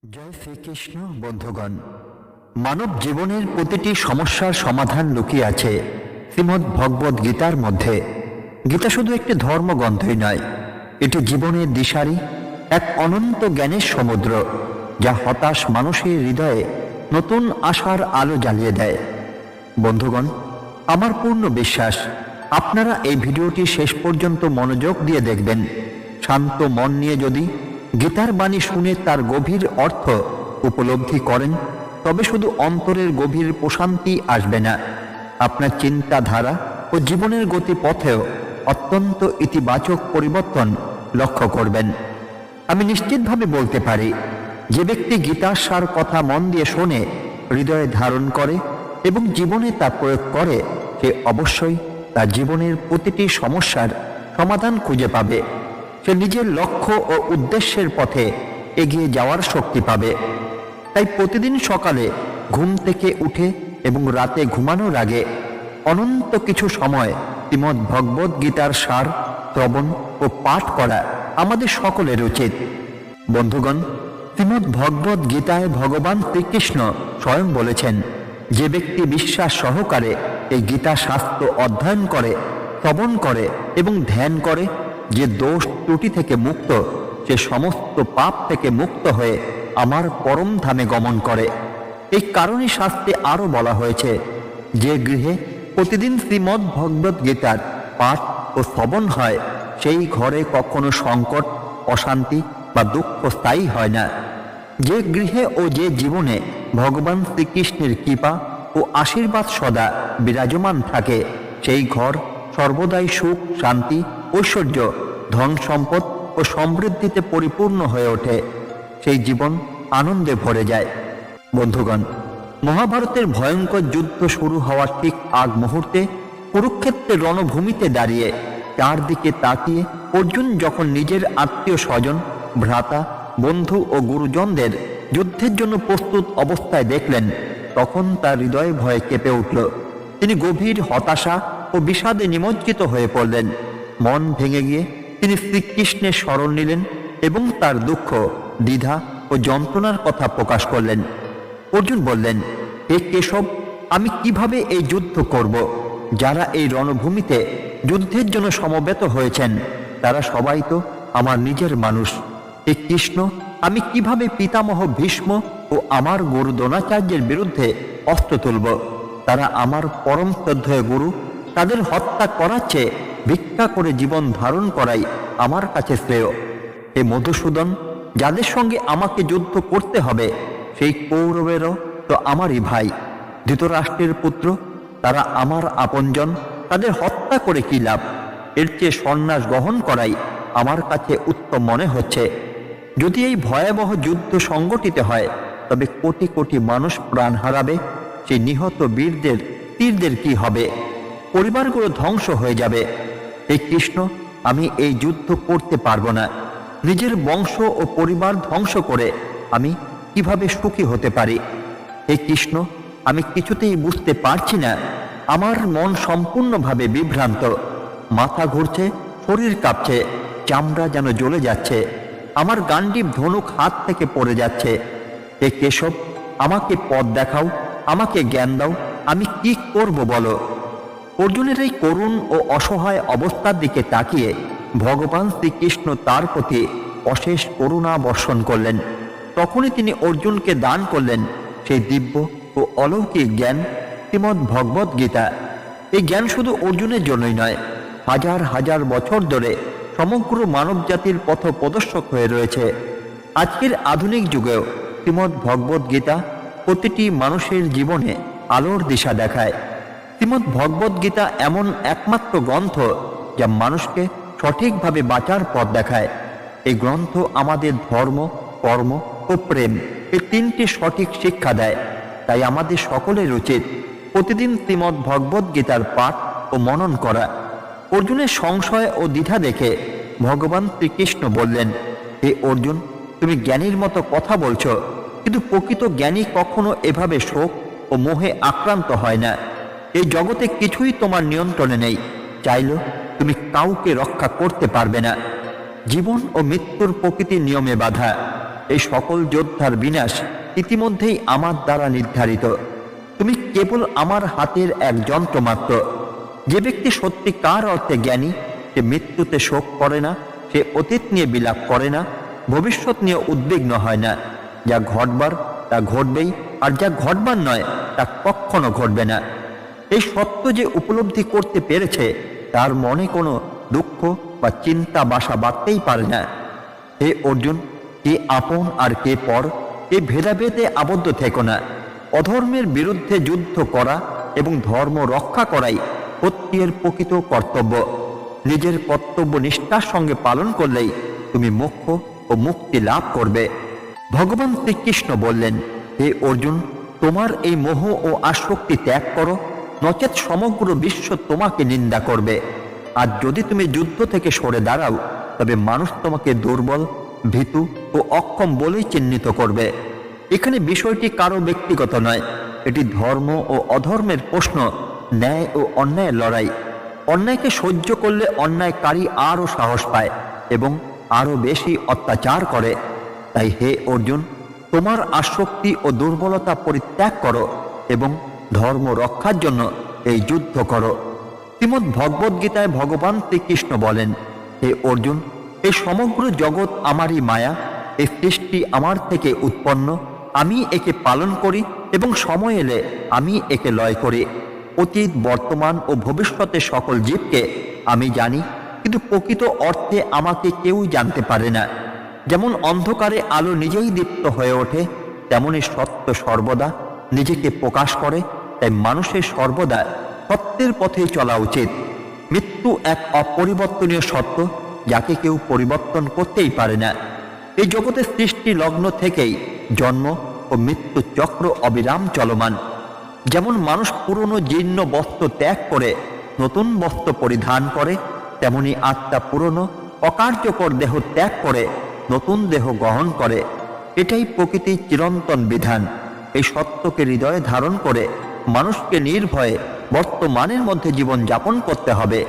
জয় শ্রীকৃষ্ণ। বন্ধুগণ, মানব জীবনের প্রতিটি সমস্যার সমাধান লুকিয়ে আছে শ্রীমদ্ ভগবদ গীতার মধ্যে। গীতা শুধু একটি ধর্মগ্রন্থই নয়, এটি জীবনের দিশারি, এক অনন্ত জ্ঞানের সমুদ্র, যা হতাশ মানুষের হৃদয়ে নতুন আশার আলো জ্বালিয়ে দেয়। বন্ধুগণ, আমার পূর্ণ বিশ্বাস আপনারা এই ভিডিওটি শেষ পর্যন্ত মনোযোগ দিয়ে দেখবেন। শান্ত মন নিয়ে যদি গীতার বাণী শুনে তার গভীর অর্থ উপলব্ধি করেন, তবে শুধু অন্তরের গভীর প্রশান্তি আসবে না, আপনার চিন্তাধারা ও জীবনের গতিপথেও অত্যন্ত ইতিবাচক পরিবর্তন লক্ষ্য করবেন। আমি নিশ্চিতভাবে বলতে পারি, যে ব্যক্তি গীতার সার কথা মন দিয়ে শোনে, হৃদয়ে ধারণ করে এবং জীবনে তা প্রয়োগ করে, সে অবশ্যই তার জীবনের প্রতিটি সমস্যার সমাধান খুঁজে পাবে। সে নিজের লক্ষ্য ও উদ্দেশ্যের পথে এগিয়ে যাওয়ার শক্তি পাবে। তাই প্রতিদিন সকালে ঘুম থেকে উঠে এবং রাতে ঘুমানোর আগে অনন্ত কিছু সময় শ্রীমদ্ ভগবদ গীতার সার শ্রবণ ও পাঠ করা আমাদের সকলের উচিত। বন্ধুগণ, শ্রীমদ্ ভগবদ গীতায় ভগবান শ্রীকৃষ্ণ স্বয়ং বলেছেন, যে ব্যক্তি বিশ্বাস সহকারে এই গীতা শাস্ত্র অধ্যয়ন করে, শ্রবণ করে এবং ধ্যান করে, যে দোষ ত্রুটি থেকে মুক্ত, সে সমস্ত পাপ থেকে মুক্ত হয়ে আমার পরম ধামে গমন করে। এই কারণে শাস্ত্রে আরও বলা হয়েছে, যে গৃহে প্রতিদিন শ্রীমদ্ ভগবদ গীতার পাঠ ও শ্রবণ হয়, সেই ঘরে কখনো সংকট, অশান্তি বা দুঃখ স্থায়ী হয় না। যে গৃহে ও যে জীবনে ভগবান শ্রীকৃষ্ণের কৃপা ও আশীর্বাদ সদা বিরাজমান থাকে, সেই ঘর সর্বদাই সুখ, শান্তি, ঐশ্বর্য, ধন সম্পদ ও সমৃদ্ধিতে পরিপূর্ণ হয়ে ওঠে। সেই জীবন আনন্দে ভরে যায়। বন্ধুগণ, মহাভারতের ভয়ঙ্কর যুদ্ধ শুরু হওয়ার ঠিক আগ মুহূর্তে কুরুক্ষেত্রের রণভূমিতে দাঁড়িয়ে চারদিকে তাকিয়ে অর্জুন যখন নিজের আত্মীয় স্বজন, ভ্রাতা, বন্ধু ও গুরুজনদের যুদ্ধের জন্য প্রস্তুত অবস্থায় দেখলেন, তখন তার হৃদয় ভয়ে কেঁপে উঠল। তিনি গভীর হতাশা ও বিষাদে নিমজ্জিত হয়ে পড়লেন। মন ভেঙে গিয়ে তিনি শ্রীকৃষ্ণের শরণ নিলেন এবং তার দুঃখ, দ্বিধা ও যন্ত্রণার কথা প্রকাশ করলেন। অর্জুন বললেন, হে কেশব, আমি কিভাবে এই যুদ্ধ করব? যারা এই রণভূমিতে যুদ্ধের জন্য সমবেত হয়েছেন, তারা সবাই তো আমার নিজের মানুষ। হে কৃষ্ণ, আমি কিভাবে পিতামহ ভীষ্ম ও আমার গুরু দ্রোণাচার্যের বিরুদ্ধে অস্ত্র তুলব? তারা আমার পরম শ্রদ্ধেয় গুরু, তাদের হত্যা করার চেয়ে ভিক্ষা করে জীবন ধারণ করাই আমার কাছে শ্রেয়। হে মধুসূদন, যাদের সঙ্গে আমাকে যুদ্ধ করতে হবে, সেই কৌরবেরও তো আমারই ভাই, ধৃতরাষ্ট্রের পুত্র, তারা আমার আপনজন, তাদের হত্যা করে কি লাভ? এর চেয়ে সন্ন্যাস গ্রহণ করাই আমার কাছে উত্তম মনে হচ্ছে। যদি এই ভয়াবহ যুদ্ধ সংগঠিত হয়, তবে কোটি কোটি মানুষ প্রাণ হারাবে। সেই নিহত বীরদের, তীরদের কি হবে? পরিবারগুলো ধ্বংস হয়ে যাবে। হে কৃষ্ণ, আমি এই যুদ্ধ করতে পারবো না। নিজের বংশ ও পরিবার ধ্বংস করে আমি কিভাবে সুখী হতে পারি? হে কৃষ্ণ, আমি কিছুতেই বুঝতে পারছি না। আমার মন সম্পূর্ণভাবে বিভ্রান্ত, মাথা ঘুরছে, শরীর কাঁপছে, চামড়া যেন জ্বলে যাচ্ছে, আমার গান্ডীব ধনুক হাত থেকে পড়ে যাচ্ছে। হে কেশব, আমাকে পথ দেখাও, আমাকে জ্ঞান দাও, আমি কি করব বলো? অর্জুনের এই করুণ ও অসহায় অবস্থার দিকে তাকিয়ে ভগবান শ্রীকৃষ্ণ তার প্রতি অশেষ করুণা বর্ষণ করলেন। তখনই তিনি অর্জুনকে দান করলেন সেই দিব্য ও অলৌকিক জ্ঞান, শ্রীমদ্ ভগবদ গীতা। এই জ্ঞান শুধু অর্জুনের জন্যই নয়, হাজার হাজার বছর ধরে সমগ্র মানবজাতির পথ প্রদর্শক হয়ে রয়েছে। আজকের আধুনিক যুগেও শ্রীমদ্ ভগবদ গীতা প্রতিটি মানুষের জীবনে আলোর দিশা দেখায়। শ্রীমদ্ ভগবদ গীতা এমন একমাত্র গ্রন্থ যা মানুষকে সঠিকভাবে বাঁচার পথ দেখায়। এই গ্রন্থ আমাদের ধর্ম, কর্ম ও প্রেম, এই তিনটি সঠিক শিক্ষা দেয়। তাই আমাদের সকলের উচিত প্রতিদিন শ্রীমদ্ ভগবদ গীতার পাঠ ও মনন করা। অর্জুনের সংশয় ও দ্বিধা দেখে ভগবান শ্রীকৃষ্ণ বললেন, হে অর্জুন, তুমি জ্ঞানীর মতো কথা বলছো, কিন্তু প্রকৃত জ্ঞানী কখনো এভাবে শোক ও মোহে আক্রান্ত হয় না। এই জগতে কিছুই তোমার নিয়ন্ত্রণে নেই, চাইলেও তুমি কাউকে রক্ষা করতে পারবে না। জীবন ও মৃত্যুর প্রকৃতির নিয়মে বাধা। এই সকল যোদ্ধার বিনাশ ইতিমধ্যেই আমার দ্বারা নির্ধারিত। তুমি কেবল আমার হাতের এক যন্ত্র মাত্র। যে ব্যক্তি সত্যিকার অর্থে জ্ঞানী, সে মৃত্যুতে শোক করে না, সে অতীত নিয়ে বিলাপ করে না, ভবিষ্যৎ নিয়ে উদ্বিগ্ন হয় না। যা ঘটবার তা ঘটবেই, আর যা ঘটবার নয় তা কখনো ঘটবে না। এই সত্য যে উপলব্ধি করতে পেরেছে, তার মনে কোনো দুঃখ বা চিন্তা বাসা বাঁধতেই পারে না। হে অর্জুন, কে আপন আর কে পর, এ ভেদাভেদে আবদ্ধ থেকো না। অধর্মের বিরুদ্ধে যুদ্ধ করা এবং ধর্ম রক্ষা করাই প্রত্যেকের প্রকৃত কর্তব্য। নিজের কর্তব্য নিষ্ঠার সঙ্গে পালন করলেই তুমি মোক্ষ ও মুক্তি লাভ করবে। ভগবান শ্রীকৃষ্ণ বললেন, হে অর্জুন, তোমার এই মোহ ও আসক্তি ত্যাগ করো, নচেৎ সমগ্র বিশ্ব তোমাকে নিন্দা করবে। আর যদি তুমি যুদ্ধ থেকে সরে দাঁড়াও, তবে মানুষ তোমাকে দুর্বল, ভীতু ও অক্ষম বলেই চিহ্নিত করবে। এখানে বিষয়টি কারো ব্যক্তিগত নয়, এটি ধর্ম ও অধর্মের প্রশ্ন, ন্যায় ও অন্যায়ের লড়াই। অন্যায়কে সহ্য করলে অন্যায়কারী আরও সাহস পায় এবং আরও বেশি অত্যাচার করে। তাই হে অর্জুন, তোমার আসক্তি ও দুর্বলতা পরিত্যাগ করো এবং ধর্ম রক্ষার জন্য এই যুদ্ধ করো। শ্রীমদ্ ভগবদ্গীতায় ভগবান শ্রীকৃষ্ণ বলেন, হে অর্জুন, এই সমগ্র জগৎ আমারই মায়া, এই সৃষ্টি আমার থেকে উৎপন্ন, আমি একে পালন করি এবং সময় এলে আমি একে লয় করি। অতীত, বর্তমান ও ভবিষ্যতের সকল জীবকে আমি জানি, কিন্তু প্রকৃত অর্থে আমাকে কেউই জানতে পারে না। যেমন অন্ধকারে আলো নিজেই দীপ্ত হয়ে ওঠে, তেমনি সত্য সর্বদা নিজেকে প্রকাশ করে। তাই মানুষের সর্বদা সত্যের পথেই চলা উচিত। মৃত্যু এক অপরিবর্তনীয় সত্য, যাকে কেউ পরিবর্তন করতেই পারে না। এই জগতের সৃষ্টি লগ্ন থেকেই জন্ম ও মৃত্যু চক্র অবিরাম চলমান। যেমন মানুষ পুরনো জীর্ণ বস্ত্র ত্যাগ করে নতুন বস্ত্র পরিধান করে, তেমনি আত্মা পুরনো অকার্যকর দেহ ত্যাগ করে নতুন দেহ গ্রহণ করে। এটাই প্রকৃতির চিরন্তন বিধান। এই সত্যকে হৃদয়ে ধারণ করে মানুষকে নির্ভয়ে বর্তমানের মধ্যে জীবন যাপন করতে হবে।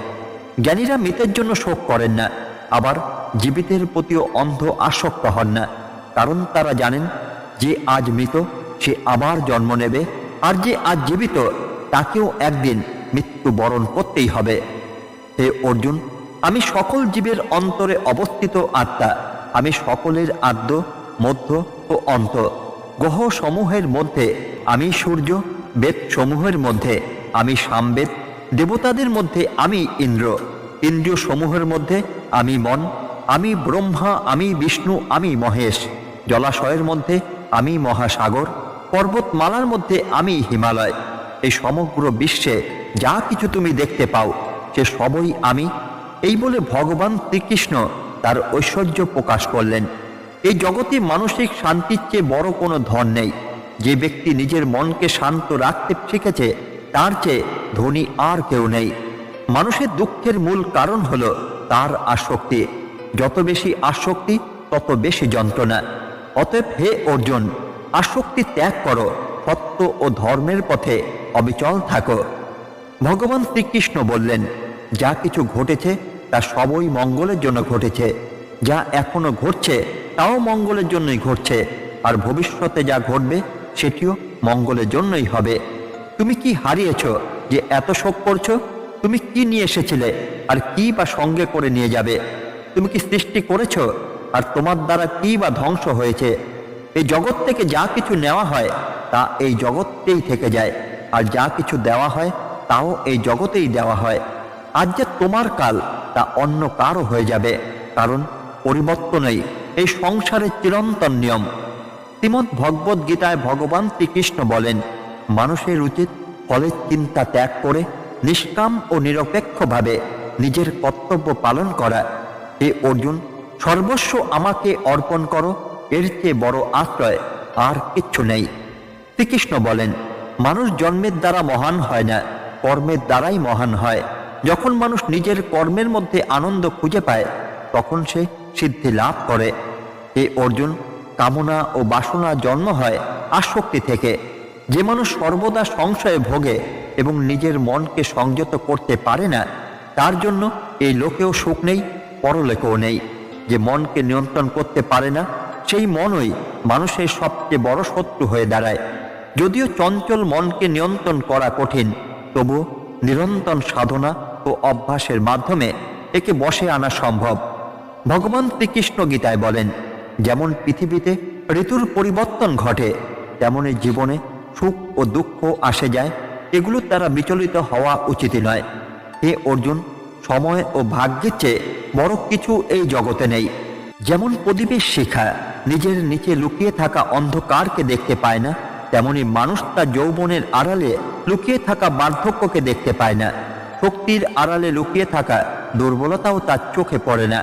জ্ঞানীরা মৃতের জন্য শোক করেন না, আবার জীবিতের প্রতিও অন্ধ আসক্ত হন না, কারণ তারা জানেন যে আজ মৃত সে আবার জন্ম নেবে, আর যে আজ জীবিত তাকেও একদিন মৃত্যু বরণ করতেই হবে। হে অর্জুন, আমি সকল জীবের অন্তরে অবস্থিত আত্মা। আমি সকলের আদ্য, মধ্য ও অন্ত। গ্রহ সমূহের মধ্যে আমি সূর্য, বেদ সমূহের মধ্যে আমি সামবেদ, দেবতাদের মধ্যে আমি ইন্দ্র, ইন্দ্রিয় সমূহের মধ্যে আমি মন, আমি ব্রহ্মা, আমি বিষ্ণু, আমি মহেশ, জলাশয়ের মধ্যে আমি মহাসাগর, পর্বতমালার মধ্যে আমি হিমালয়। এই সমগ্র বিশ্বে যা কিছু তুমি দেখতে পাও সে সবই আমি। এই বলে ভগবান শ্রীকৃষ্ণ তার ঐশ্বর্য প্রকাশ করলেন। এই জগতে মানসিক শান্তির চেয়ে বড় কোনো ধন নেই। যে ব্যক্তি নিজের মনকে শান্ত রাখতে শিখেছে, তার চেয়ে ধনী আর কেউ নেই। মানুষের দুঃখের মূল কারণ হলো তার আসক্তি। যত বেশি আসক্তি, তত বেশি যন্ত্রণা। অতএব হে অর্জুন, আসক্তি ত্যাগ করো, সত্য ও ধর্মের পথে অবিচল থাকো। ভগবান শ্রীকৃষ্ণ বললেন, যা কিছু ঘটেছে তা সবই মঙ্গলের জন্য ঘটেছে। যা এখনো ঘটছে তাও মঙ্গলের জন্যই ঘটছে, আর ভবিষ্যতে যা ঘটবে সেটিও মঙ্গলের জন্যই হবে। তুমি কি হারিয়েছ যে এত শোক করছো? তুমি কি নিয়ে এসেছিলে আর কি বা সঙ্গে করে নিয়ে যাবে? তুমি কি সৃষ্টি করেছ আর তোমার দ্বারা কি বা ধ্বংস হয়েছে? এই জগৎ থেকে যা কিছু নেওয়া হয় তা এই জগৎতেই থেকে যায়, আর যা কিছু দেওয়া হয় তাও এই জগতেই দেওয়া হয়। আজ যে তোমার কাল তা অন্য কারও হয়ে যাবে, কারণ পরিবর্তনই এই সংসারের চিরন্তন নিয়ম। শ্রীমদ্ ভগবদ্গীতায় ভগবান শ্রীকৃষ্ণ বলেন, মানুষের উচিত ফলের চিন্তা ত্যাগ করে নিষ্কাম ও নিরপেক্ষভাবে নিজের কর্তব্য পালন করা। হে অর্জুন, সর্বস্ব আমাকে অর্পণ করো, এর চেয়ে বড় আশ্রয় আর কিচ্ছু নেই। শ্রীকৃষ্ণ বলেন, মানুষ জন্মের দ্বারা মহান হয় না, কর্মের দ্বারাই মহান হয়। যখন মানুষ নিজের কর্মের মধ্যে আনন্দ খুঁজে পায়, তখন সে সিদ্ধি লাভ করে। হে অর্জুন, কামনা ও বাসনা জন্ম হয় আসক্তি থেকে। যে মানুষ সর্বদা সংশয়ে ভোগে এবং নিজের মনকে সংযত করতে পারে না, তার জন্য এই লোকেও সুখ নেই, পরলোকেও নেই। যে মনকে নিয়ন্ত্রণ করতে পারে না, সেই মনই মানুষের সবচেয়ে বড় শত্রু হয়ে দাঁড়ায়। যদিও চঞ্চল মনকে নিয়ন্ত্রণ করা কঠিন, তবুও নিরন্তর সাধনা ও অভ্যাসের মাধ্যমে একে বশে আনা সম্ভব। ভগবান শ্রীকৃষ্ণ গীতায় বলেন, যেমন পৃথিবীতে ঋতুর পরিবর্তন ঘটে, তেমনি জীবনে সুখ ও দুঃখ আসে যায়, এগুলো তারা বিচলিত হওয়া উচিত নয়। হে অর্জুন, সময় ও ভাগ্যের চেয়ে বড় কিছু এই জগতে নেই। যেমন প্রদীপের শিখা নিজের নিচে লুকিয়ে থাকা অন্ধকারকে দেখতে পায় না, তেমনি মানুষ তার যৌবনের আড়ালে লুকিয়ে থাকা বার্ধক্যকে দেখতে পায় না। শক্তির আড়ালে লুকিয়ে থাকা দুর্বলতাও তার চোখে পড়ে না।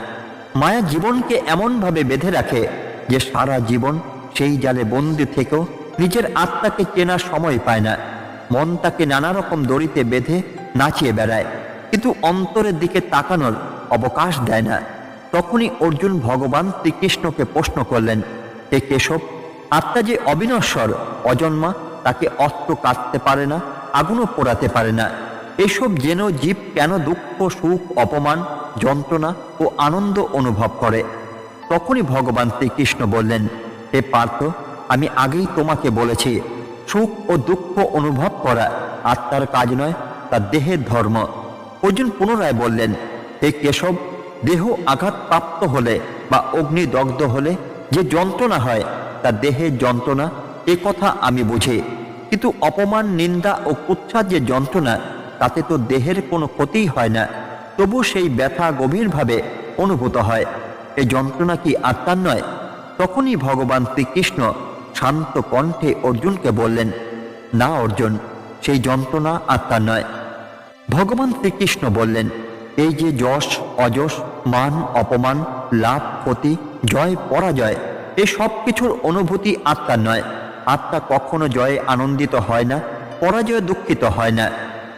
মায়া জীবনকে এমনভাবে বেঁধে রাখে যে সারা জীবন সেই জালে বন্দি থেকেও নিজের আত্মাকে চেনার সময় পায় না। মন তাকে নানা রকম দড়িতে বেঁধে নাচিয়ে বেড়ায়, কিন্তু অন্তরের দিকে তাকানোর অবকাশ দেয় না। তখনই অর্জুন ভগবান শ্রীকৃষ্ণকে প্রশ্ন করলেন, হে কেশব, আত্মা যে অবিনশ্বর, অজন্মা, তাকে অস্ত্র কাটতে পারে না, আগুনও পোড়াতে পারে না। এসব জেনেও জীব কেন দুঃখ, সুখ, অপমান, যন্ত্রণা ও আনন্দ অনুভব করে? তখনই ভগবান শ্রীকৃষ্ণ বললেন, হে পার্থ, আমি আগেই তোমাকে বলেছি, সুখ ও দুঃখ অনুভব করা আত্মার কাজ নয়, তার দেহের ধর্ম। অর্জুন পুনরায় বললেন, হে কেশব, দেহ আঘাতপ্রাপ্ত হলে বা অগ্নিদগ্ধ হলে যে যন্ত্রণা হয় তা দেহের যন্ত্রণা, এ কথা আমি বুঝি, কিন্তু অপমান, নিন্দা ও কুৎসার যে যন্ত্রণা, তাতে তো দেহের কোনো ক্ষতিই হয় না, তবু সেই ব্যথা গভীরভাবে অনুভূত হয়। এই যন্ত্রণা কি আত্মার নয়? তখনই ভগবান শ্রীকৃষ্ণ শান্ত কণ্ঠে অর্জুনকে বললেন, না অর্জুন, সেই যন্ত্রণা আত্মার নয়। ভগবান শ্রীকৃষ্ণ বললেন, এই যে যশ, অযশ, মান, অপমান, লাভ, ক্ষতি, জয়, পরাজয়, এই সব কিছুর অনুভূতি আত্মার নয়। আত্মা কখনো জয়ে আনন্দিত হয় না, পরাজয়ে দুঃখিত হয় না।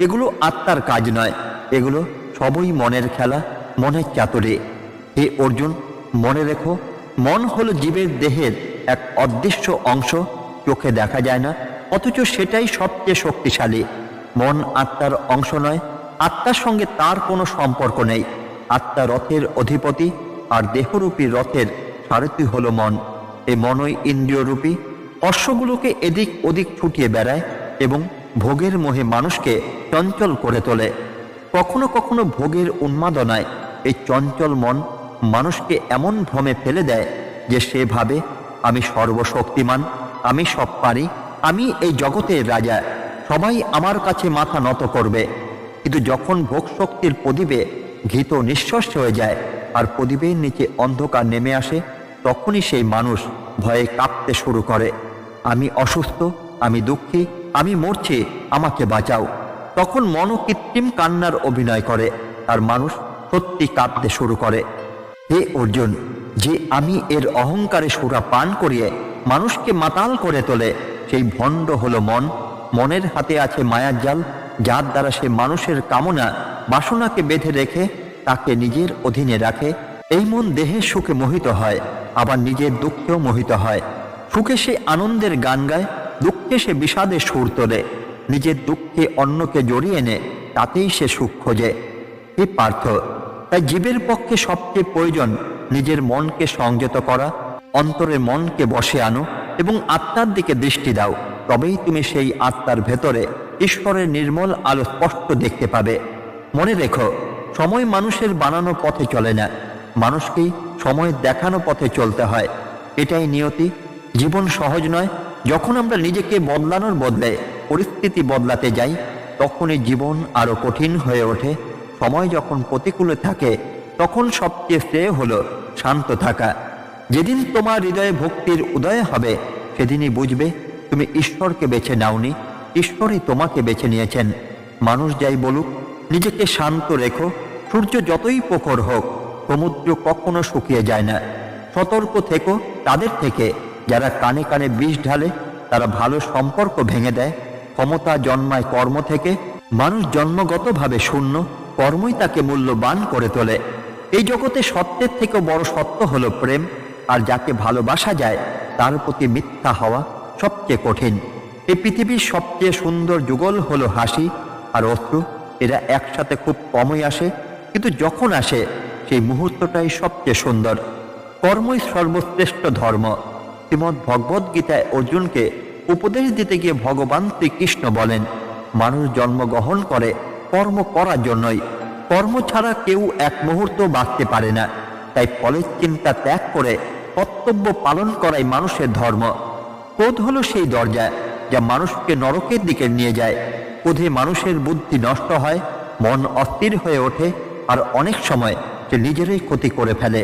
এগুলো আত্মার কাজ নয়, এগুলো সবই মনের খেলা, মনের চাতুরী। হে অর্জুন, মনে রেখো, মন হলো জীবের দেহের এক অদৃশ্য অংশ, চোখে দেখা যায় না, অথচ সেটাই সবচেয়ে শক্তিশালী। মন আত্মার অংশ নয়, আত্মার সঙ্গে তার কোনো সম্পর্ক নেই। আত্মা রথের অধিপতি, আর দেহরূপী রথের সারথি হলো মন। এই মনই ইন্দ্রিয়রূপী অশ্বগুলোকে এদিক ওদিক ছুটিয়ে বেড়ায় এবং ভোগের মোহে মানুষকে চঞ্চল করে তোলে। কখনো কখনো ভোগের উন্মাদনায় এই চঞ্চল মন মানুষকে এমন ভ্রমে ফেলে দেয় যে সে ভাবে, আমি সর্বশক্তিমান, আমি সব পারি, আমি এই জগতের রাজা, সবাই আমার কাছে মাথা নত করবে। কিন্তু যখন ভোগ শক্তির প্রদীপে ঘৃত নিঃশ্বাস হয়ে যায় আর প্রদীপের নিচে অন্ধকার নেমে আসে, তখনই সেই মানুষ ভয়ে কাঁপতে শুরু করে। আমি অসুস্থ, আমি দুঃখী, আমি মরছি, আমাকে বাঁচাও। তখন মনও কৃত্রিম কান্নার অভিনয় করে আর মানুষ সত্যি কাঁপতে শুরু করে। হে অর্জুন, যে আমি এর অহংকারে সুরা পান করিয়ে মানুষকে মাতাল করে তোলে, সেই ভণ্ড হলো মন। মনের হাতে আছে মায়ার জাল, যার দ্বারা সে মানুষের কামনা, বাসনাকে বেঁধে রেখে তাকে নিজের অধীনে রাখে। এই মন দেহের সুখে মোহিত হয়, আবার নিজের দুঃখেও মোহিত হয়। সুখে সে আনন্দের গান গায়, দুঃখে সে বিষাদের সুর তোলে। নিজের দুঃখে অন্যকে জড়িয়ে এনে তাতেই সে সুখ খোঁজে। হে পার্থ, তাই জীবের পক্ষে সবচেয়ে প্রয়োজন নিজের মনকে সংযত করা, অন্তরের মনকে বশে আনো এবং আত্মার দিকে দৃষ্টি দাও। তবেই তুমি সেই আত্মার ভেতরে ঈশ্বরের নির্মল আলো স্পষ্ট দেখতে পাবে। মনে রেখো, সময় মানুষের বানানো পথে চলে না, মানুষকেই সময় দেখানো পথে চলতে হয়। এটাই নিয়তি। জীবন সহজ নয়। যখন আমরা নিজেকে বদলানোর বদলে পরিস্থিতি বদলাতে যাই, তখনই জীবন আরো কঠিন হয়ে ওঠে। সময় যখন প্রতিকূলে থাকে, তখন সবচেয়ে শ্রেয় হলো শান্ত থাকা। যেদিন তোমার হৃদয়ে ভক্তির উদয় হবে, সেদিনই বুঝবে তুমি ঈশ্বরকে বেছে নাওনি, ঈশ্বরই তোমাকে বেছে নিয়েছেন। মানুষ যাই বলুক, নিজেকে শান্ত রেখো। সূর্য যতই প্রখর হোক, সমুদ্র কখনো শুকিয়ে যায় না। সতর্ক থেকো তাদের থেকে যারা কানে কানে বিষ ঢালে, তারা ভালো সম্পর্ক ভেঙে দেয়। ক্ষমতা জন্মায় কর্ম থেকে। মানুষ জন্মগতভাবে শূন্য, কর্মই তাকে মূল্যবান করে তোলে। এই জগতে সত্যের থেকে বড় সত্য হলো প্রেম, আর যাকে ভালোবাসা যায় তার প্রতি মিথ্যা হওয়া সবচেয়ে কঠিন। এই পৃথিবীর সবচেয়ে সুন্দর যুগল হলো হাসি আর অশ্রু। এরা একসাথে খুব কমই আসে, কিন্তু যখন আসে সেই মুহূর্তটাই সবচেয়ে সুন্দর। কর্মই সর্বশ্রেষ্ঠ ধর্ম। শ্রীমদ্ ভগবদ গীতায় অর্জুনকে উপদেশ দিতে গিয়ে ভগবান শ্রীকৃষ্ণ বলেন, মানুষ জন্মগ্রহণ করে কর্ম করার জন্যই। কর্ম ছাড়া কেউ এক মুহূর্ত বাঁচতে পারে না। তাই ফলের চিন্তা ত্যাগ করে কর্তব্য পালন করাই মানুষের ধর্ম। ক্রোধ হলো সেই দরজা যা মানুষকে নরকের দিকে নিয়ে যায়। ক্রোধে মানুষের বুদ্ধি নষ্ট হয়, মন অস্থির হয়ে ওঠে, আর অনেক সময় সে নিজেরই ক্ষতি করে ফেলে।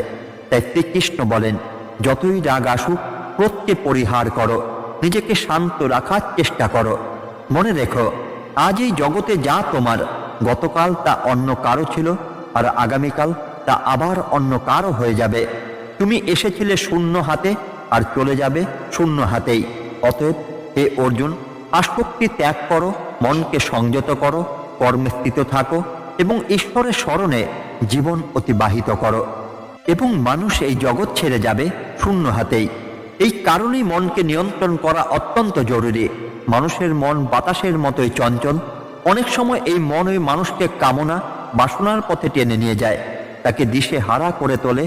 তাই শ্রীকৃষ্ণ বলেন, যতই রাগ আসুক ক্রোধকে পরিহার করো, নিজেকে শান্ত রাখার চেষ্টা করো। মনে রেখো, আজ এই জগতে যা তোমার, গতকাল তা অন্য কারো ছিল, আর আগামীকাল তা আবার অন্য কারো হয়ে যাবে। তুমি এসেছিলে শূন্য হাতে আর চলে যাবে শূন্য হাতেই। অতএব হে অর্জুন, আসক্তি ত্যাগ করো, মনকে সংযত করো, কর্মে স্থিত থাকো এবং ঈশ্বরের স্মরণে জীবন অতিবাহিত করো। এবং মানুষ এই জগৎ ছেড়ে যাবে শূন্য হাতেই। এই কারণেই মনকে নিয়ন্ত্রণ করা অত্যন্ত জরুরি। মানুষের মন বাতাসের মতোই চঞ্চল। অনেক সময় এই মনই মানুষকে কামনা বাসনার পথে টেনে নিয়ে যায়, তাকে দিশে হারা করে তোলে।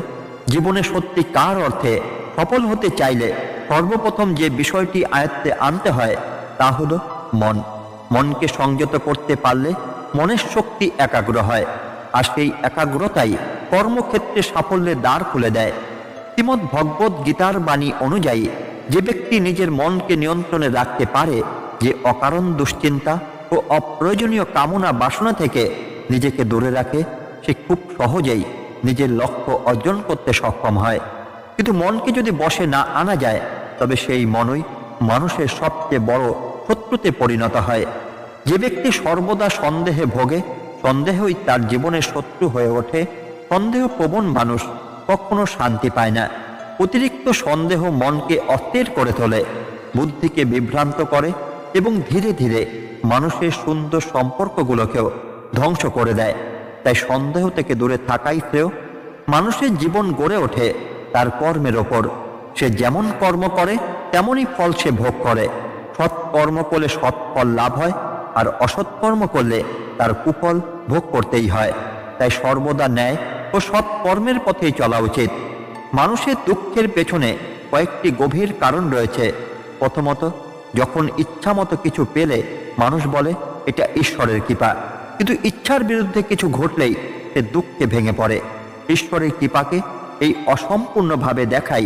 জীবনে সত্যিকার অর্থে সফল হতে চাইলে সর্বপ্রথম যে বিষয়টি আয়ত্তে আনতে হয় তা হলো মন। মনকে সংযত করতে পারলে মনের শক্তি একাগ্র হয়, আর সেই একাগ্রতাই কর্মক্ষেত্রে সাফল্যের দ্বার খুলে দেয়। শ্রীমদ্ ভগবদ গীতার বাণী অনুযায়ী যে ব্যক্তি নিজের মনকে নিয়ন্ত্রণে রাখতে পারে, যে অকারণ দুশ্চিন্তা ও অপ্রয়োজনীয় কামনা বাসনা থেকে নিজেকে দূরে রাখে, সে খুব সহজেই নিজের লক্ষ্য অর্জন করতে সক্ষম হয়। কিন্তু মনকে যদি বশে না আনা যায়, তবে সেই মনই মানুষের সবচেয়ে বড় শত্রুতে পরিণত হয়। যে ব্যক্তি সর্বদা সন্দেহে ভোগে, সন্দেহই তার জীবনের শত্রু হয়ে ওঠে। সন্দেহপ্রবণ মানুষ কখনো শান্তি পায় না। অতিরিক্ত সন্দেহ মনকে অস্থির করে তোলে, বুদ্ধিকে বিভ্রান্ত করে এবং ধীরে ধীরে মানুষের সুন্দর সম্পর্কগুলোকেও ধ্বংস করে দেয়। তাই সন্দেহ থেকে দূরে থাকাই শ্রেয়। মানুষের জীবন গড়ে ওঠে তার কর্মের ওপর। সে যেমন কর্ম করে তেমনই ফল সে ভোগ করে। সৎ কর্ম করলে সৎ ফল লাভ হয়, আর অসৎ কর্ম করলে তার কুফল ভোগ করতেই হয়। তাই সর্বদা ন্যায় ও সৎ কর্মের পথেই চলা উচিত। মানুষের দুঃখের পেছনে কয়েকটি গভীর কারণ রয়েছে। প্রথমত, যখন ইচ্ছামতো কিছু পেলে মানুষ বলে এটা ঈশ্বরের কৃপা, কিন্তু ইচ্ছার বিরুদ্ধে কিছু ঘটলেই সে দুঃখে ভেঙে পড়ে। ঈশ্বরের কৃপাকে এই অসম্পূর্ণভাবে দেখাই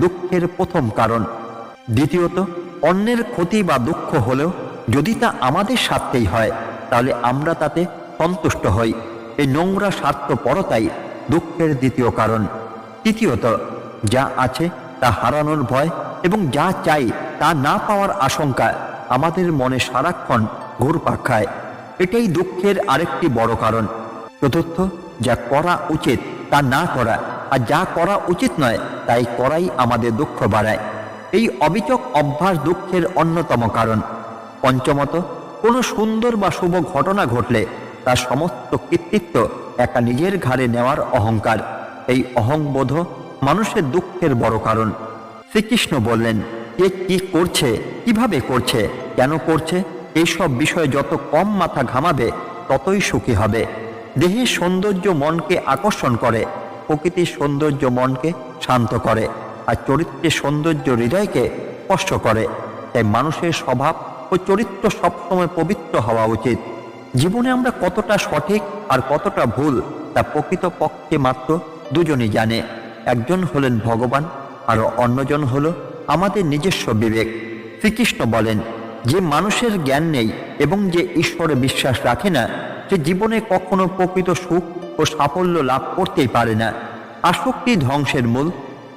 দুঃখের প্রথম কারণ। দ্বিতীয়ত, অন্যের ক্ষতি বা দুঃখ হলেও যদি তা আমাদের স্বার্থেই হয়, তাহলে আমরা তাতে সন্তুষ্ট হই। এই নোংরা স্বার্থপরতাই দুঃখের দ্বিতীয় কারণ। তৃতীয়ত, যা আছে তা হারানোর ভয় এবং যা চাই তা না পাওয়ার আশঙ্কা আমাদের মনে সারাক্ষণ ঘুরপাক খায়। এটাই দুঃখের আরেকটি বড় কারণ। চতুর্থ, যা করা উচিত তা না করা, আর যা করা উচিত নয় তাই করাই আমাদের দুঃখ বাড়ায়। এই অবিচক অভ্যাস দুঃখের অন্যতম কারণ। পঞ্চমত, কোনো সুন্দর বা শুভ ঘটনা ঘটলে তার সমস্ত কৃতিত্ব একা নিজের ঘাড়ে নেওয়ার অহংকার। এই অহংবোধ মানুষের দুঃখের বড় কারণ। শ্রীকৃষ্ণ বললেন, কে কি করছে, কিভাবে করছে, কেন করছে, এইসব বিষয়ে যত কম মাথা ঘামাবে ততই সুখী হবে। দেহের সৌন্দর্য মনকে আকর্ষণ করে, প্রকৃতির সৌন্দর্য মনকে শান্ত করে, আর চরিত্রের সৌন্দর্য হৃদয়কে স্পর্শ করে। তাই মানুষের স্বভাব ও চরিত্র সবসময় পবিত্র হওয়া উচিত। জীবনে আমরা কতটা সঠিক আর কতটা ভুল তা প্রকৃতপক্ষে মাত্র দুজনই জানে। একজন হলেন ভগবান, আর অন্যজন হলো আমাদের নিজস্ব বিবেক। শ্রীকৃষ্ণ বলেন, যে মানুষের জ্ঞান নেই এবং যে ঈশ্বরে বিশ্বাস রাখে না, সে জীবনে কখনো প্রকৃত সুখ ও সাফল্য লাভ করতেই পারে না। আসক্তি ধ্বংসের মূল।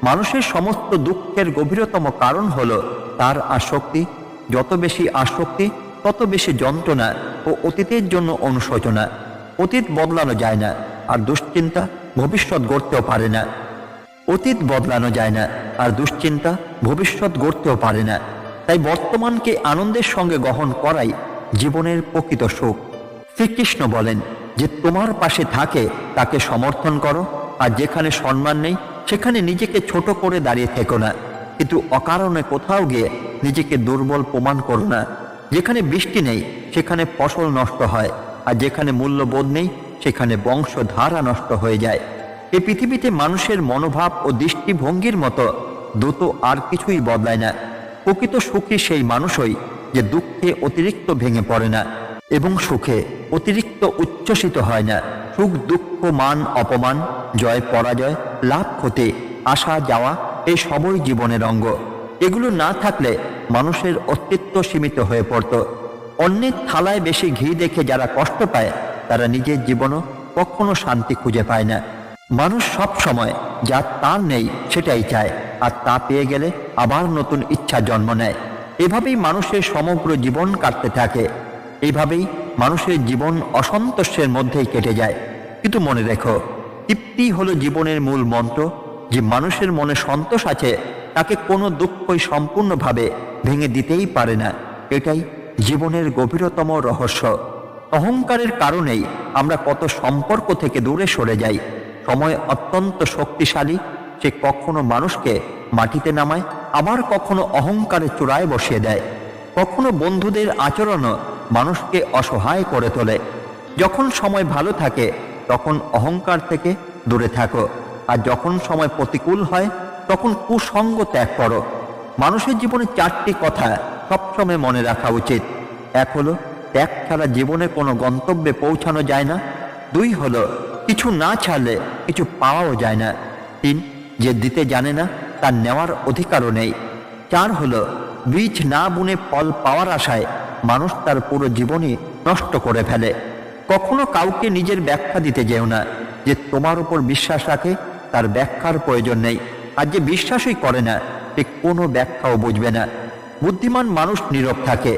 মানুষের সমস্ত দুঃখের গভীরতম কারণ হলো তার আসক্তি। যত বেশি আসক্তি তত বেশি যন্ত্রণা ও অতীতের জন্য অনুশোচনা। অতীত বদলানো যায় না, আর দুশ্চিন্তা ভবিষ্যৎ গড়তেও পারে না। অতীত বদলানো যায় না, আর দুশ্চিন্তা ভবিষ্যৎ গড়তেও পারে না। তাই বর্তমানকে আনন্দের সঙ্গে গ্রহণ করাই জীবনের প্রকৃত সুখ। শ্রীকৃষ্ণ বলেন, যে তোমার পাশে থাকে তাকে সমর্থন করো, আর যেখানে সম্মান নেই সেখানে নিজেকে ছোট করে দাঁড়িয়ে থেকো না। কিন্তু অকারণে কোথাও গিয়ে নিজেকে দুর্বল প্রমাণ করো না। যেখানে বৃষ্টি নেই সেখানে ফসল নষ্ট হয়, আর যেখানে মূল্যবোধ নেই সেখানে বংশধারা নষ্ট হয়ে যায়। এই পৃথিবীতে মানুষের মনোভাব ও দৃষ্টিভঙ্গির মতো দ্রুত আর কিছুই বদলায় না। প্রকৃত সুখী সেই মানুষই যে দুঃখে অতিরিক্ত ভেঙে পড়ে না এবং সুখে অতিরিক্ত উচ্ছ্বসিত হয় না। সুখ দুঃখ মান অপমান জয় পরাজয় লাভ ক্ষতি আসা যাওয়া এই সবই জীবনের অঙ্গ। এগুলো না থাকলে মানুষের অস্তিত্ব সীমিত হয়ে পড়ত। অন্যের থালায় বেশি ঘি দেখে যারা কষ্ট পায় তারা নিজের জীবনও কখনো শান্তি খুঁজে পায় না। মানুষ সব সময় যা তার নেই সেটাই চায়, আর তা পেয়ে গেলে আবার নতুন ইচ্ছা জন্ম নেয়। এভাবেই মানুষের সমগ্র জীবন কাটতে থাকে। এইভাবেই মানুষের জীবন অসন্তোষের মধ্যেই কেটে যায়। কিন্তু মনে রেখো, তৃপ্তি হলো জীবনের মূল মন্ত্র। যে মানুষের মনে সন্তোষ আছে তাকে কোনো দুঃখই সম্পূর্ণভাবে ভেঙে দিতেই পারে না। এটাই জীবনের গভীরতম রহস্য। অহংকারের কারণেই আমরা কত সম্পর্ক থেকে দূরে সরে যাই। সময় অত্যন্ত শক্তিশালী, সে কখনো মানুষকে মাটিতে নামায়, আবার কখনো অহংকারের চূড়ায় বসিয়ে দেয়। কখনো বন্ধুদের আচরণও মানুষকে অসহায় করে তোলে। যখন সময় ভালো থাকে তখন অহংকার থেকে দূরে থাকো, আর যখন সময় প্রতিকূল হয় তখন কুসঙ্গ ত্যাগ করো। মানুষের জীবনে 4টি কথা সবসময় মনে রাখা উচিত। 1 হলো ত্যাগ ছাড়া জীবনে কোনো গন্তব্যে পৌঁছানো যায় না। 2 হলো কিছু না ছাড়লে কিছু পাওয়াও যায় না। 3 যে দিতে জানে না তার নেওয়ার অধিকারও নেই। 4 হলো বীজ না বুনে ফল পাওয়ার আশায় মানুষ তার পুরো জীবনই নষ্ট করে ফেলে। কখনো কাউকে নিজের ব্যাখ্যা দিতে যেও না। যে তোমার উপর বিশ্বাস রাখে তার ব্যাখ্যার প্রয়োজন নেই, আর যে বিশ্বাসই করে না সে কোনো ব্যাখ্যাও বুঝবে না। বুদ্ধিমান মানুষ নীরব থাকে,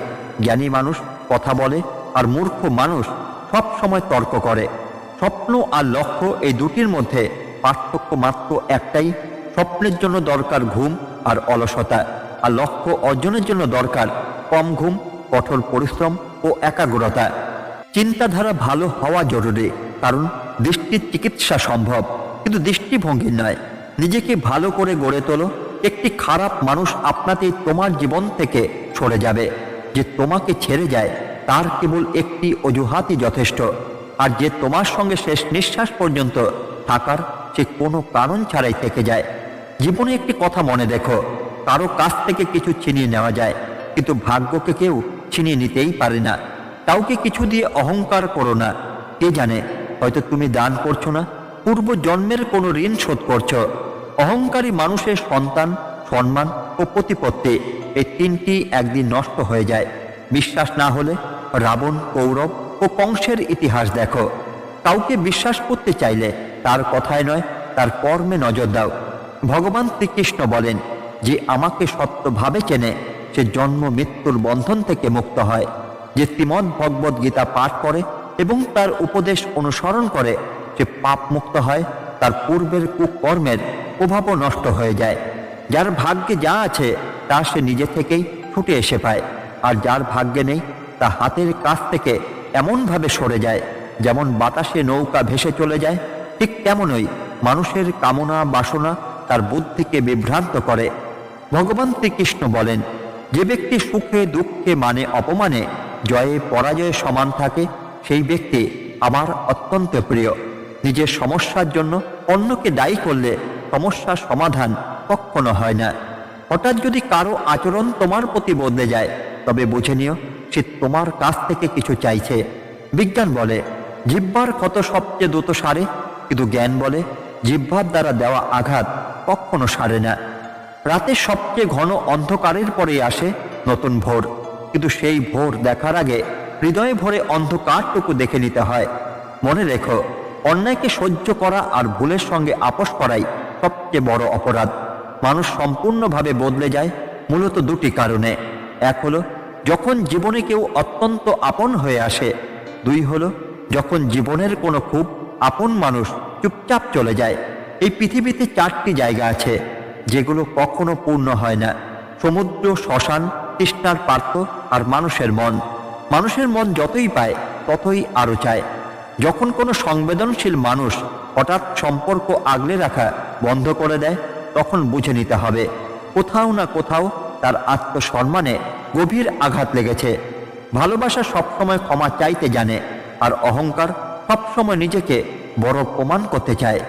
জ্ঞানী মানুষ কথা বলে, আর মূর্খ মানুষ সব সময় তর্ক করে। স্বপ্ন আর লক্ষ্য এই দুটির মধ্যে পার্থক্য মাত্র একটাই। স্বপ্নের জন্য দরকার ঘুম আর অলসতা, আর লক্ষ্য অর্জনের জন্য দরকার কম ঘুম, কঠোর পরিশ্রম ও একাগ্রতা। চিন্তাধারা ভালো হওয়া জরুরি, কারণ দৃষ্টির চিকিৎসা সম্ভব, কিন্তু দৃষ্টিভঙ্গি নয়। নিজেকে ভালো করে গড়ে তোলো। একটি খারাপ মানুষ আপনাতেই তোমার জীবন থেকে সরে যাবে। যে তোমাকে ছেড়ে যায় তার কেবল একটি অজুহাতই যথেষ্ট, আর যে তোমার সঙ্গে শেষ নিঃশ্বাস পর্যন্ত থাকার সে কোনো কারণ ছাড়াই থেকে যায়। জীবনে একটি কথা মনে রেখো, কারো কাছ থেকে কিছু ছিনিয়ে নেওয়া যায়, কিন্তু ভাগ্যকে কেউ ছিনিয়ে নিতেই পারে না। কাউকে কিছু দিয়ে অহংকার করো না। কে জানে, হয়তো তুমি দান করছো না, পূর্ব জন্মের কোনো ঋণ শোধ করছো। অহংকারী মানুষের সন্তান, সম্মান ও প্রতিপত্তি এই 3টি একদিন নষ্ট হয়ে যায়। বিশ্বাস না হলে রাবণ, কৌরব ও কংসের ইতিহাস দেখো। কাউকে বিশ্বাস করতে চাইলে তার কথায় নয় তার কর্মে নজর দাও। ভগবান শ্রীকৃষ্ণ বলেন, যে আমাকে সত্যভাবে চেনে সে জন্ম মৃত্যুর বন্ধন থেকে মুক্ত হয়। যে শ্রীমদ্ ভগবদ গীতা পাঠ করে এবং তার উপদেশ অনুসরণ করে সে পাপ মুক্ত হয়। তার পূর্বের কুকর্মের প্রভাবও নষ্ট হয়ে যায়। যার ভাগ্যে যা আছে তা সে নিজে থেকেই ছুটে এসে পায়, আর যার ভাগ্যে নেই তা হাতের কাছ থেকে এমনভাবে সরে যায় যেমন বাতাসে নৌকা ভেসে চলে যায়। ঠিক তেমনই মানুষের কামনা বাসনা তার বুদ্ধিকে বিভ্রান্ত করে। ভগবান শ্রীকৃষ্ণ বলেন, যে ব্যক্তি সুখে দুঃখে মানে অপমানে জয়ে পরাজয়ে সমান থাকে সেই ব্যক্তি আমার অত্যন্ত প্রিয়। নিজের সমস্যার জন্য অন্যকে দায়ী করলে সমস্যার সমাধান কখনো হয় না। হঠাৎ যদি কারো আচরণ তোমার প্রতি বদলে যায় তবে বুঝে নিও সে তোমার কাছ থেকে কিছু চাইছে। বিজ্ঞান বলে জিহ্বার ক্ষত সবচেয়ে দ্রুত সারে, কিন্তু জ্ঞান বলে জিহ্বার দ্বারা দেওয়া আঘাত কখনো সারে না। রাতের সবচেয়ে ঘন অন্ধকারের পরেই আসে নতুন ভোর, কিন্তু সেই ভোর দেখার আগে হৃদয়ে ভরে অন্ধকারটুকু দেখে নিতে হয়। মনে রেখো, অন্যায়কে সহ্য করা আর ভুলের সঙ্গে আপোষ করাই সবচেয়ে বড় অপরাধ। মানুষ সম্পূর্ণভাবে বদলে যায় মূলত 2টি কারণে। 1 হলো যখন জীবনে কেউ অত্যন্ত আপন হয়ে আসে। 2 হলো যখন জীবনের কোনো খুব আপন মানুষ চুপচাপ চলে যায়। এই পৃথিবীতে 4টি জায়গা আছে যেগুলো কখনো পূর্ণ হয় না: সমুদ্র, শ্মশান, তৃষ্ণার পাত্র আর মানুষের মন। মানুষের মন যতই পায় ততই আরো চায়। যখন কোনো সংবেদনশীল মানুষ হঠাৎ সম্পর্ক আগলে রাখা বন্ধ করে দেয় তখন বুঝে নিতে হবে কোথাও না কোথাও তার আত্মসম্মানে গভীর আঘাত লেগেছে। ভালোবাসা সবসময় ক্ষমা চাইতে জানে, আর অহংকার সবসময় নিজেকে বড় প্রমাণ করতে চায়।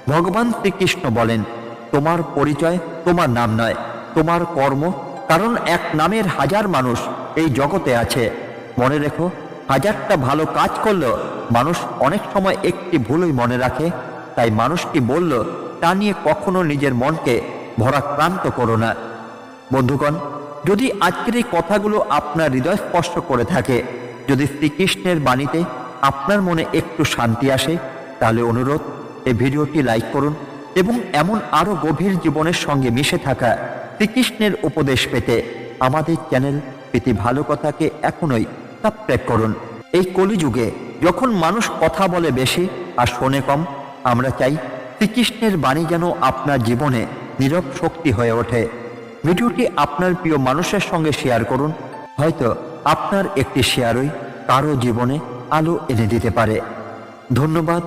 ভগবান শ্রীকৃষ্ণ বলেন, তোমার পরিচয় তোমার নাম নয়, তোমার কর্ম। কারণ এক নামের হাজার মানুষ এই জগতে আছে। মনে রেখো, হাজারটা ভালো কাজ করলেও মানুষ অনেক সময় একটি ভুলই মনে রাখে। তাই মানুষ কি বলল তা নিয়ে কখনো নিজের মনকে ভরাক্রান্ত করো না। বন্ধুগণ, যদি আজকের এই কথাগুলো আপনার হৃদয় স্পর্শ করে থাকে, যদি শ্রীকৃষ্ণের বাণীতে আপনার মনে একটু শান্তি আসে, তাহলে অনুরোধ, এই ভিডিওটি লাইক করুন এবং এমন আরও গভীর জীবনের সঙ্গে মিশে থাকা শ্রীকৃষ্ণের উপদেশ পেতে আমাদের চ্যানেল প্রীতি ভালো কথাকে এখনই সাবস্ক্রাইব করুন। এই কলিযুগে যখন মানুষ কথা বলে বেশি আর শোনে কম, আমরা চাই শ্রীকৃষ্ণের বাণী যেন আপনার জীবনে নীরব শক্তি হয়ে ওঠে। ভিডিওটি আপনার প্রিয় মানুষের সঙ্গে শেয়ার করুন। হয়তো আপনার একটি শেয়ারই কারো জীবনে আলো এনে দিতে পারে। ধন্যবাদ।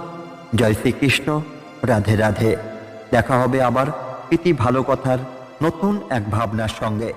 জয় শ্রীকৃষ্ণ। রাধে রাধে। দেখা হবে আবার প্রীতি ভালো কথার নতুন এক ভাবনার সঙ্গে।